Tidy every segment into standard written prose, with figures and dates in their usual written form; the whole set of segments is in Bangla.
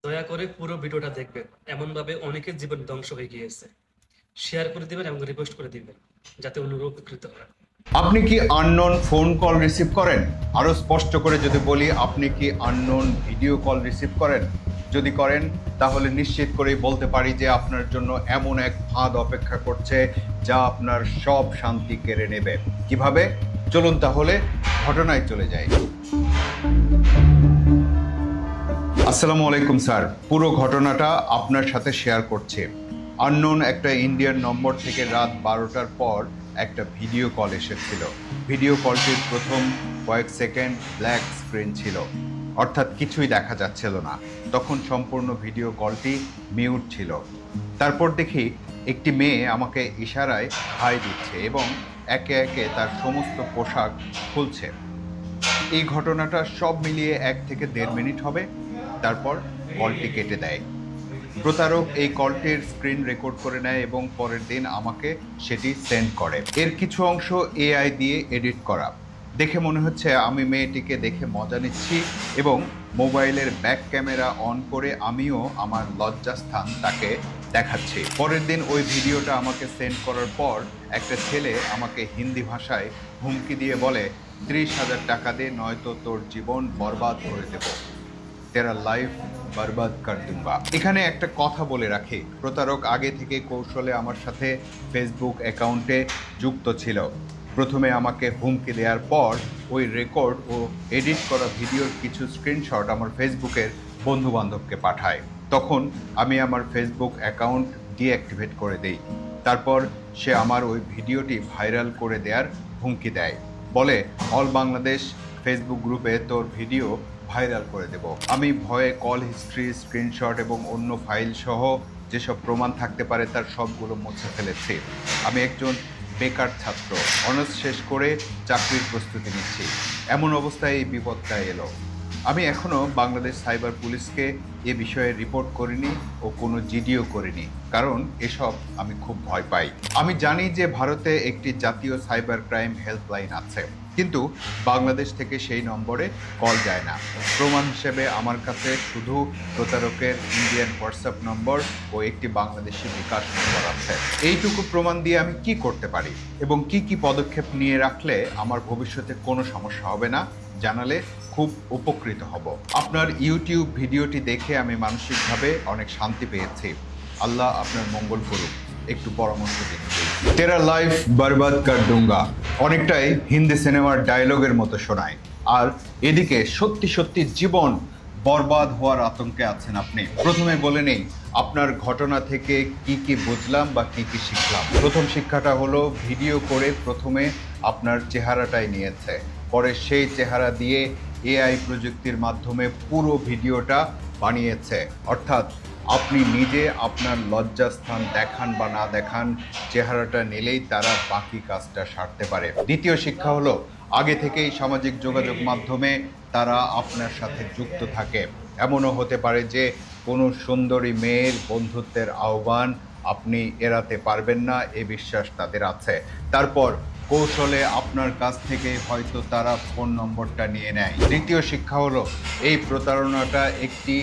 দয়া করে পুরো ভিডিওটা দেখবেন, এমনভাবে অনেকের জীবন ধ্বংস হয়ে গিয়েছে। শেয়ার করে দিবেন এবং রিপোস্ট করে দিবেন, যাতে অন্যরা উপকৃত হয়। আপনি কি আননোন ফোন কল রিসিভ করেন? আরো স্পষ্ট করে যদি বলি, আপনি কি আননোন ভিডিও কল রিসিভ করেন? যদি করেন, তাহলে নিশ্চিত করেই বলতে পারি যে আপনার জন্য এমন এক ফাঁদ অপেক্ষা করছে যা আপনার সব শান্তি কেড়ে নেবে। কিভাবে? চলুন তাহলে ঘটনায় চলে যাই। আসসালামু আলাইকুম স্যার, পুরো ঘটনাটা আপনার সাথে শেয়ার করছি। আননোন একটা ইন্ডিয়ান নম্বর থেকে রাত 12টার পর একটা ভিডিও কল এসেছিল। ভিডিও কলটির প্রথম কয়েক সেকেন্ড ব্ল্যাক স্ক্রিন ছিল, অর্থাৎ কিছুই দেখা যাচ্ছিল না। তখন সম্পূর্ণ ভিডিও কলটি মিউট ছিল। তারপর দেখি একটি মেয়ে আমাকে ইশারায় হাই দিচ্ছে এবং একে একে তার সমস্ত পোশাক খুলছে। এই ঘটনাটা সব মিলিয়ে 1 থেকে 1.5 মিনিট হবে। তারপর কলটি কেটে দেয়। প্রতারক এই কলটির স্ক্রিন রেকর্ড করে নেয় এবং পরের দিন আমাকে সেটি সেন্ড করে। এর কিছু অংশ এআই দিয়ে এডিট করা। দেখে মনে হচ্ছে আমি মেয়েটিকে দেখে মজা নিচ্ছি এবং মোবাইলের ব্যাক ক্যামেরা অন করে আমিও আমার লজ্জাস্থান তাকে দেখাচ্ছি। পরের দিন ওই ভিডিওটা আমাকে সেন্ড করার পর একটা ছেলে আমাকে হিন্দি ভাষায় হুমকি দিয়ে বলে, 30,000 টাকা দে, নয়তো তোর জীবন বরবাদ করে দেব, তেরা লাইফ বরবাদ কর দুঙ্গা। এখানে একটা কথা বলে রাখি, প্রতারক আগে থেকে কৌশলে আমার সাথে ফেসবুক অ্যাকাউন্টে যুক্ত ছিল। প্রথমে আমাকে হুমকি দেওয়ার পর ওই রেকর্ড ও এডিট করা ভিডিওর কিছু স্ক্রিনশট আমার ফেসবুকের বন্ধু বান্ধবকে পাঠায়। তখন আমি আমার ফেসবুক অ্যাকাউন্ট ডিঅ্যাক্টিভেট করে দেই। তারপর সে আমার ওই ভিডিওটি ভাইরাল করে দেওয়ার হুমকি দেয়, বলে অল বাংলাদেশ ফেসবুক গ্রুপে তোর ভিডিও ভাইরাল করে দেব। আমি ভয়ে কল হিস্ট্রি, স্ক্রিনশট এবং অন্য ফাইল সহ যেসব প্রমাণ থাকতে পারে তার সবগুলো মুছে ফেলেছি। আমি একজন বেকার ছাত্র, অনার্স শেষ করে চাকরির প্রস্তুতি নিচ্ছি। এমন অবস্থায় এই বিপদটা এলো। আমি এখনও বাংলাদেশ সাইবার পুলিশকে এ বিষয়ে রিপোর্ট করিনি ও কোনো জিডিও করিনি, কারণ এসব আমি খুব ভয় পাই। আমি জানি যে ভারতে একটি জাতীয় সাইবার ক্রাইম হেল্পলাইন আছে, কিন্তু বাংলাদেশ থেকে সেই নম্বরে কল যায় না। প্রমাণ হিসেবে আমার কাছে শুধু প্রতারকের ইন্ডিয়ান হোয়াটসঅ্যাপ নম্বর ও একটি বাংলাদেশি বিকাশ নম্বর আছে। এইটুকু প্রমাণ দিয়ে আমি কি করতে পারি এবং কি পদক্ষেপ নিয়ে রাখলে আমার ভবিষ্যতে কোনো সমস্যা হবে না, জানালে খুব উপকৃত হব। আপনার ইউটিউব ভিডিওটি দেখে আমি মানসিকভাবে অনেক শান্তি পেয়েছি। আল্লাহ আপনার মঙ্গল করুক। একটু পরামর্শ দিন। তেরা লাইফ বরবাদ কর দুঙ্গা অনেকটাই হিন্দি সিনেমার ডায়লগের মতো শোনায়। আর এদিকে সত্যি সত্যি জীবন বরবাদ হওয়ার আতঙ্কে আছেন আপনি। প্রথমে বলে নেই আপনার ঘটনা থেকে কি বুঝলাম বা কি শিখলাম। প্রথম শিক্ষাটা হলো, ভিডিও করে প্রথমে আপনার চেহারাটাই নিয়েছে, পরে সেই চেহারা দিয়ে এআই প্রযুক্তির মাধ্যমে পুরো ভিডিওটা বানিয়েছে। অর্থাৎ আপনি নিজে আপনার লজ্জাস্থান দেখান বা না দেখান, চেহারাটা নিলেই তারা বাকি কাজটা সারতে পারে। দ্বিতীয় শিক্ষা হলো, আগে থেকেই সামাজিক যোগাযোগ মাধ্যমে তারা আপনার সাথে যুক্ত থাকে। এমনও হতে পারে যে কোনো সুন্দরী মেয়ের বন্ধুত্বের আহ্বান আপনি এড়াতে পারবেন না, এ বিশ্বাস তাদের আছে। তারপর কৌশলে আপনার কাছ থেকে হয়তো তারা ফোন নম্বরটা নিয়ে নেয়। তৃতীয় শিক্ষা হলো, এই প্রতারণাটা একটি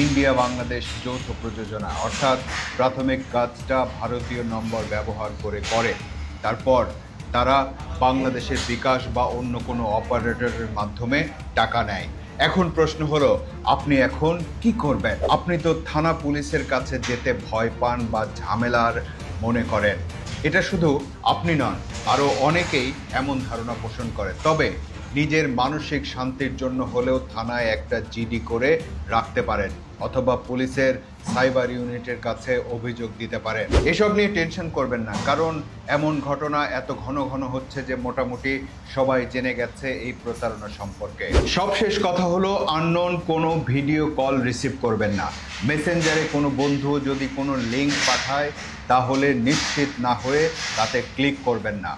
ইন্ডিয়া বাংলাদেশ যৌথ প্রযোজনা, অর্থাৎ প্রাথমিক কাজটা ভারতীয় নম্বর ব্যবহার করে তারপর তারা বাংলাদেশের বিকাশ বা অন্য কোনো অপারেটরের মাধ্যমে টাকা নেয়। এখন প্রশ্ন হলো, আপনি এখন কি করবেন? আপনি তো থানা পুলিশের কাছে যেতে ভয় পান বা ঝামেলার মনে করেন। এটা শুধু আপনি নন, আরও অনেকেই এমন ধারণা পোষণ করে। তবে নিজের মানসিক শান্তির জন্য হলেও থানায় একটা জিডি করে রাখতে পারেন, অথবা পুলিশের সাইবার ইউনিটের কাছে অভিযোগ দিতে পারেন। এসব নিয়ে টেনশন করবেন না, কারণ এমন ঘটনা এত ঘন ঘন হচ্ছে যে মোটামুটি সবাই জেনে গেছে এই প্রতারণা সম্পর্কে। সবশেষ কথা হলো, আননোন কোনো ভিডিও কল রিসিভ করবেন না। মেসেঞ্জারে কোনো বন্ধু যদি কোনো লিঙ্ক পাঠায়, তাহলে নিশ্চিত না হয়ে তাতে ক্লিক করবেন না।